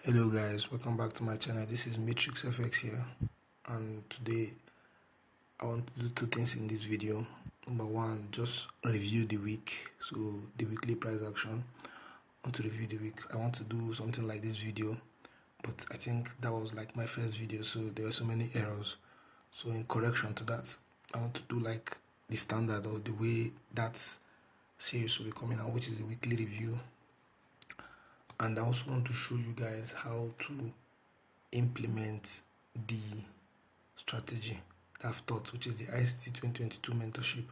Hello guys, welcome back to my channel. This is Matrixfx here, and today I want to do two things in this video. Number one, just review the week, so the weekly price action. I want to review the week. I want to do something like this video, but I think that was like my first video, so there were so many errors. So in correction to that, I want to do like the standard or the way that series will be coming out, which is the weekly review. And I also want to show you guys how to implement the strategy that I've taught, which is the ICT 2022 mentorship.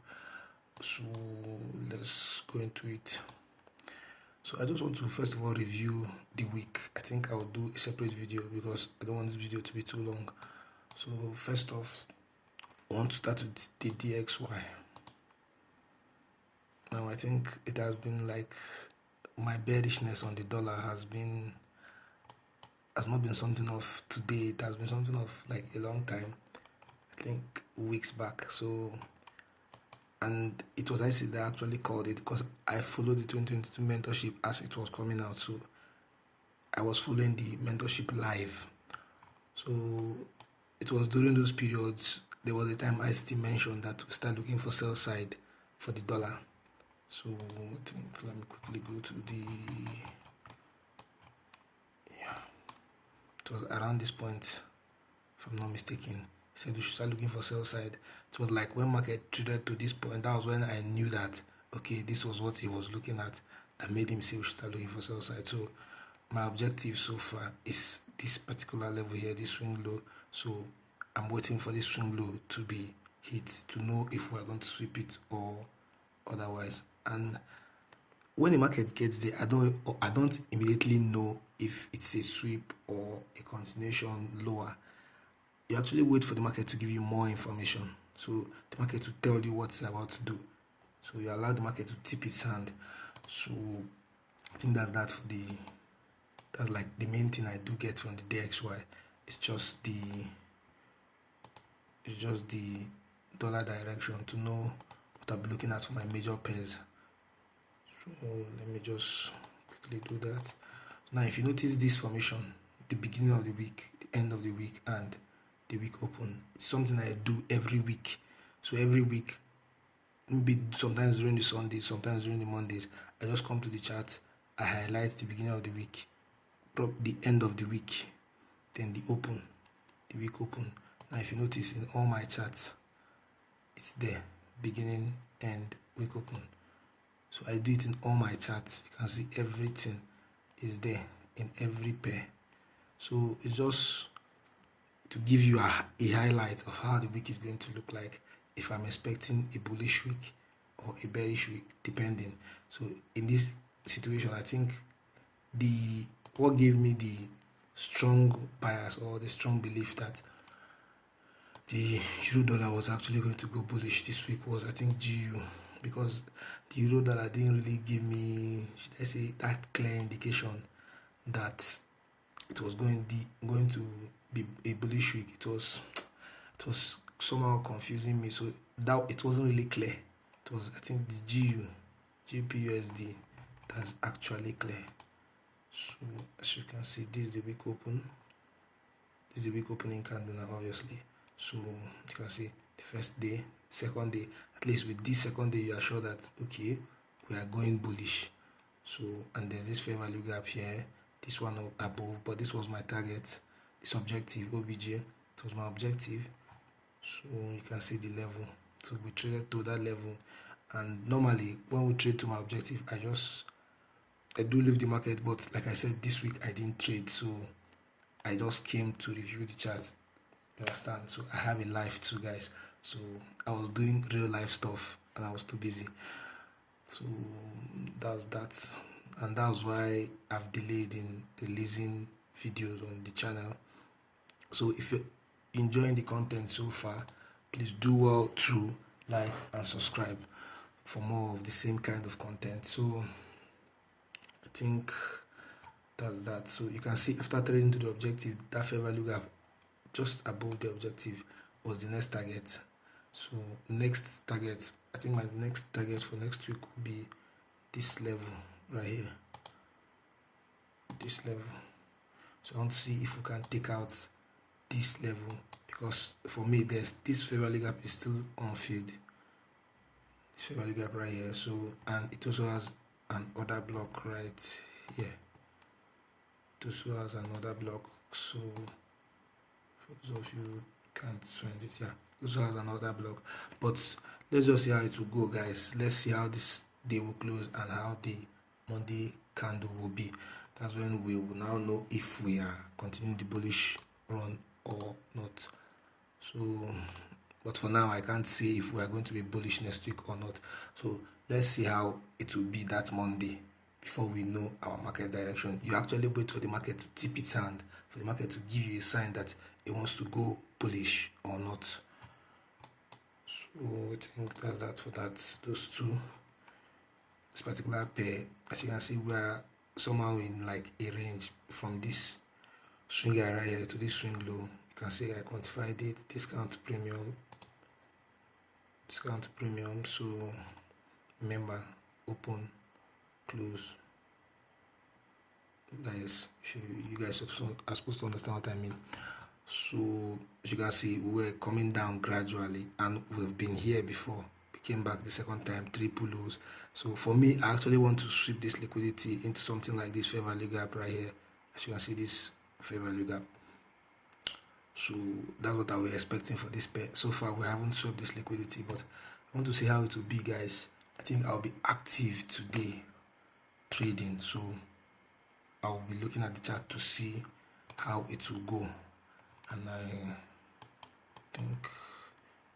So let's go into it. So I just want to first of all review the week. I think I'll do a separate video because I don't want this video to be too long. So first off, I want to start with the DXY. Now I think it has been like my bearishness on the dollar has not been something of today. It has been something of like a long time, I think weeks back. So, and it was IC that actually called it because I followed the 2022 mentorship as it was coming out. So I was following the mentorship live. So it was during those periods, there was a time ICT mentioned that we start looking for sell side for the dollar. So I think let me quickly go to the, it was around this point, if I'm not mistaken. He said we should start looking for sell side. It was like when market traded to this point, that was when I knew that okay, this was what he was looking at that made him say we should start looking for sell side. So my objective so far is this particular level here, this swing low. So I'm waiting for this swing low to be hit to know if we're going to sweep it or otherwise. And when the market gets there, I don't immediately know if it's a sweep or a continuation lower. You actually wait for the market to give you more information, so the market will tell you what it's about to do. So you allow the market to tip its hand. So I think that's like the main thing I do get from the DXY. It's just the dollar direction to know what I'll be looking at for my major pairs. So let me just quickly do that. Now if you notice this formation, the beginning of the week, the end of the week, and the week open, it's something I do every week. So every week, maybe sometimes during the Sundays, sometimes during the Mondays, I just come to the chart, I highlight the beginning of the week, the end of the week, then the week open. Now if you notice in all my charts, it's there, beginning, end, week open. So I do it in all my charts. You can see everything is there in every pair. So it's just to give you a highlight of how the week is going to look like, if I'm expecting a bullish week or a bearish week, depending. So in this situation, I think what gave me the strong bias or the strong belief that the euro dollar was actually going to go bullish this week was, I think, GU, because the euro dollar didn't really give me, should I say, that clear indication that it was going to be a bullish week. It was somehow confusing me, so that it wasn't really clear. It was, I think, the GBPUSD that's actually clear. So as you can see, this is the week open. This is the week opening candle now, obviously. So you can see the first day, second day. At least with this second day, you are sure that okay, we are going bullish. So, and there's this fair value gap here, this one above, but this was my target, this objective OBJ, it was my objective. So you can see the level. So we traded to that level, and normally when we trade to my objective, I do leave the market, but like I said, this week I didn't trade, so I just came to review the chart. You understand? So I have a life too, guys. So I was doing real life stuff and I was too busy. So that's that, and that's why I've delayed in releasing videos on the channel. So if you're enjoying the content so far, please do well to like and subscribe for more of the same kind of content. So I think that's that. So you can see after trading to the objective, that fair value gap just above the objective was the next target. So next target, I think my next target for next week will be this level right here, this level. So I want to see if we can take out this level, because for me there's this fair value gap is still unfilled, this fair value gap right here. So, and it also has an order block right here, it also has another block. So for those of you can't find it, yeah, it also has another block. But let's just see how it will go, guys. Let's see how this day will close and how the Monday candle will be. That's when we will now know if we are continuing the bullish run or not. So, but for now I can't say if we are going to be bullish next week or not. So let's see how it will be that Monday before we know our market direction. You actually wait for the market to tip its hand, for the market to give you a sign that it wants to go bullish or not. So I think that's that for that, those two. This particular pair, as you can see, we are somehow in like a range from this swing area here to this swing low. You can see I quantified it, discount premium. So remember, open, close. Guys, you guys are supposed to understand what I mean. So as you can see, we're coming down gradually, and we've been here before. We came back the second time, triple lows. So for me, I actually want to sweep this liquidity into something like this fair value gap right here. As you can see, this fair value gap. So that's what I was expecting for this pair. So far we haven't swept this liquidity, but I want to see how it will be, guys. I think I'll be active today trading, so I'll be looking at the chart to see how it will go. And I think,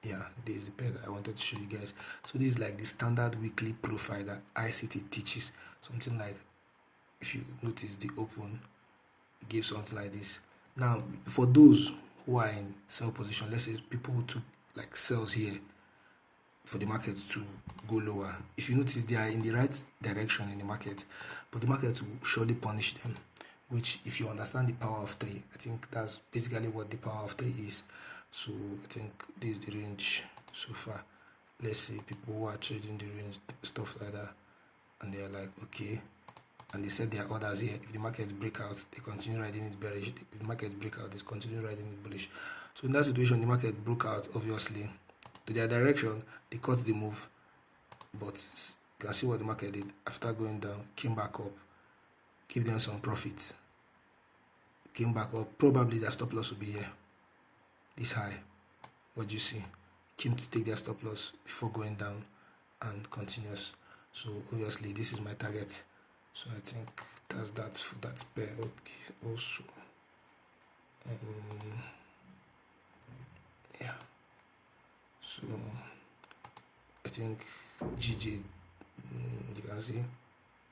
yeah, this is the pair that I wanted to show you guys. So this is like the standard weekly profile that ICT teaches. Something like, if you notice the open, it gives something like this. Now for those who are in sell position, let's say people who took like sells here for the market to go lower, if you notice they are in the right direction in the market, but the market will surely punish them, which, if you understand the power of 3, I think that's basically what the power of 3 is. So I think this is the range so far. Let's see people who are trading the range, stuff like that, and they're like, okay, and they set their orders here. If the market break out, they continue riding it bearish. If the market break out, they continue riding it bullish. So in that situation, the market broke out, obviously to their direction, they cut the move, but you can see what the market did after going down, came back up, give them some profit, came back up. Probably their stop loss will be here, this high. What do you see? Came to take their stop loss before going down and continues. So obviously this is my target. So I think that's that for that pair. Okay, also yeah, so I think GJ, you can see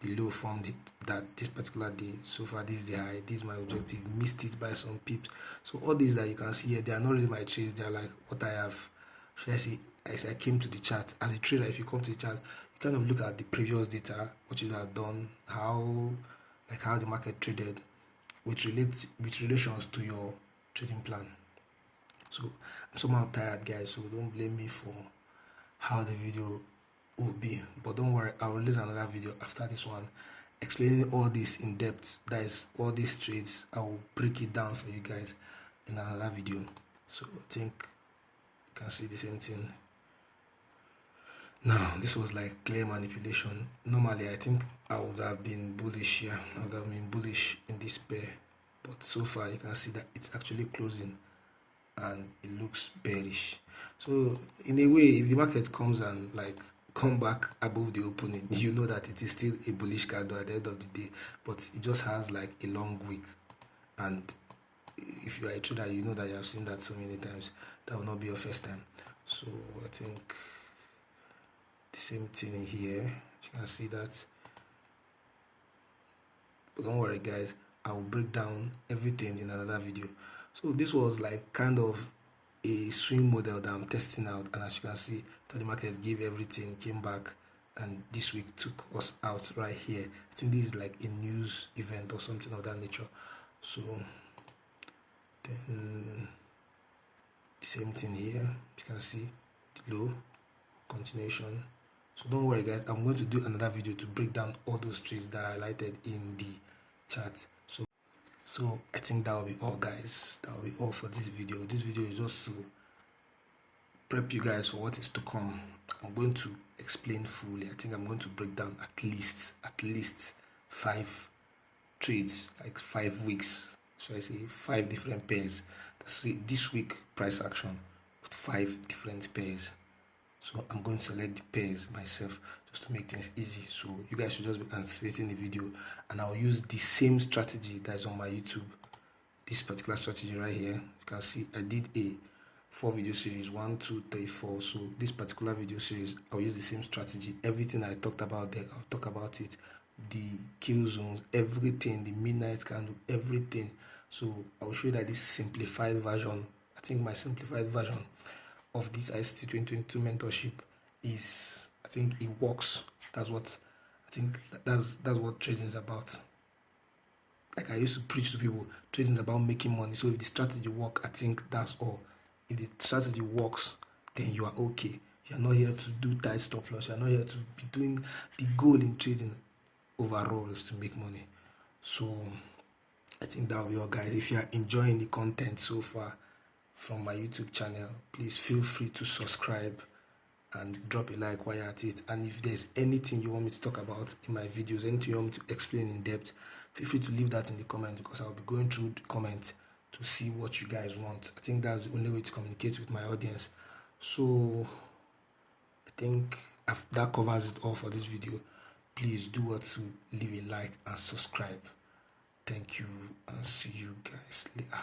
the low formed that this particular day. So far this is the high, this is my objective, missed it by some pips. So all these that you can see here, they are not really my trades, they are like what I have, should I say, as I came to the chart. As a trader, if you come to the chart, you kind of look at the previous data, what you have done, how the market traded, which relations to your trading plan. So I'm somehow tired, guys, so don't blame me for how the video will be, but don't worry, I'll release another video after this one explaining all this in depth. That is all these trades, I will break it down for you guys in another video. So I think you can see the same thing. Now this was like clear manipulation. Normally I think I would have been bullish here, I would have been bullish in this pair, but so far you can see that it's actually closing and it looks bearish. So in a way, if the market comes and like come back above the opening, you know that it is still a bullish candle at the end of the day, but it just has like a long wick. And if you are a trader, you know that you have seen that so many times. That will not be your first time. So I think the same thing here, you can see that. But don't worry, guys, I will break down everything in another video. So this was like kind of a swing model that I'm testing out, and as you can see, the market gave everything, came back, and this week took us out right here. I think this is like a news event or something of that nature. So then the same thing here, you can see the low continuation. So don't worry, guys, I'm going to do another video to break down all those trades that I highlighted in the chart. So So I think that will be all, guys. That will be all for this video. This video is just to prep you guys for what is to come. I'm going to explain fully. I think I'm going to break down at least 5 trades, like 5 weeks. So I say 5 different pairs. That's this week price action with 5 different pairs. So I'm going to select the pairs myself just to make things easy. So you guys should just be anticipating the video, and I'll use the same strategy that is on my YouTube. This particular strategy right here, you can see I did a 4 video series, 1, 2, 3, 4. So this particular video series, I'll use the same strategy. Everything I talked about there, I'll talk about it. The kill zones, everything, the midnight candle, everything. So I will show you that this simplified version, I think my simplified version of this ICT 2022 mentorship is, I think it works. That's what I think. That's what trading is about. Like I used to preach to people, trading is about making money. So if the strategy works, I think that's all. If the strategy works, then you are okay. You're not here to do tight stop loss. You're not here to be doing, the goal in trading overall is to make money. So I think that will be all, guys. If you are enjoying the content so far from my YouTube channel, please feel free to subscribe and drop a like while you're at it. And if there's anything you want me to talk about in my videos, anything you want me to explain in depth, feel free to leave that in the comment, because I'll be going through the comments to see what you guys want. I think that's the only way to communicate with my audience. So I think that covers it all for this video. Please do what to leave a like and subscribe. Thank you, and see you guys later.